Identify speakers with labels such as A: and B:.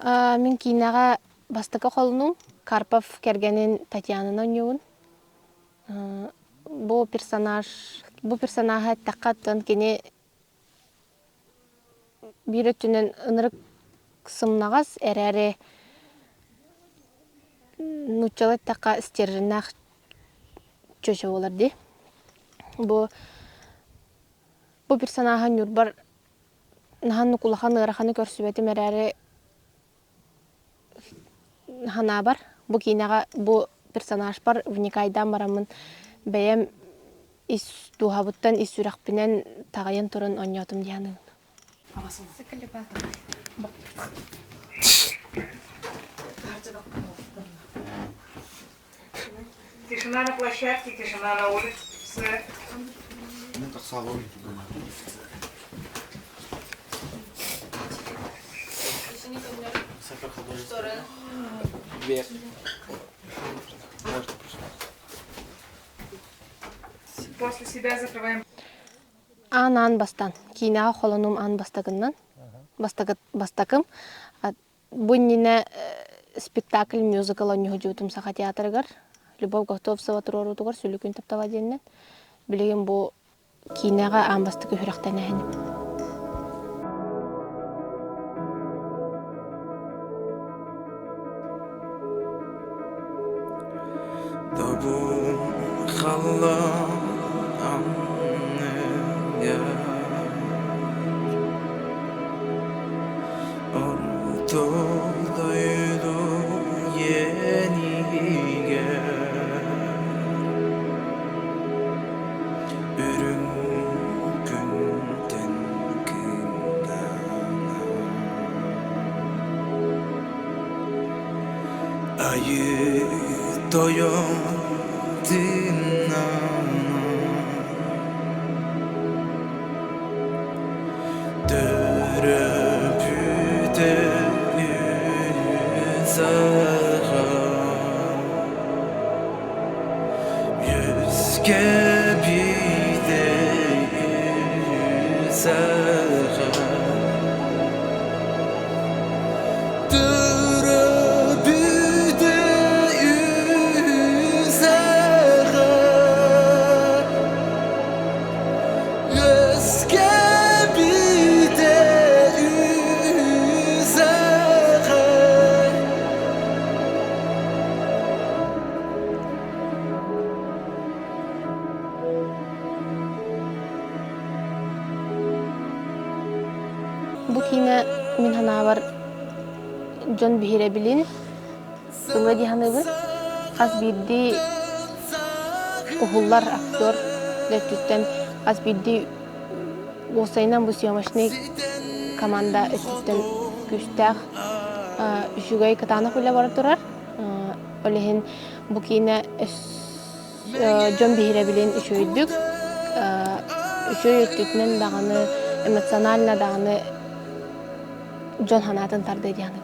A: Мен кинаға бастықы қолыным Карпов кергенін Татьянаны ойнауын. Бұл персонажы таққаттан кені бір өттінен ынырық сымнағас әрі нұтчалы таққа істерінақ чөші оларды. Бұл персонажы нүрбар нахан нұқулақан ұрақаны көрсібетім әрі хана бар. Бұл кинаға бұл персонаж бар. Вникайдан барамын бәйім ис тухабыттан ис сүрақпінен тағайын тұрын ойнатым дейінің.
B: Тишина на площадке, тишина на улице. После себя закрываем.
A: Ан бастан. Кинаға қолыным ан бастағыннан. Бастақым. Бұнніне спектакль, мюзикл ойны жүйтім сақа театрығар. Любовь Готовцева тұрору тұғар сүлікін таптала дейінен. Білеген бұл кинаға ан бастықы хүрақтан әйінім.
C: Ayı doyum dinana döröpü de yüzağa yüzge bir de yüzağa
A: Bu kine min hana var John Bihirebilin. Bunga di hanıbı az bildi ohullar aktör leptütten az bildi Osaynan bu siyamışını komanda üstütten güçtağ Jugay katana kule var durar. Olehin bu kine John Bihirebilin işöydük. Işöydükten dağını emosyonalna dağını John Hanat'ın tardı ediyanı.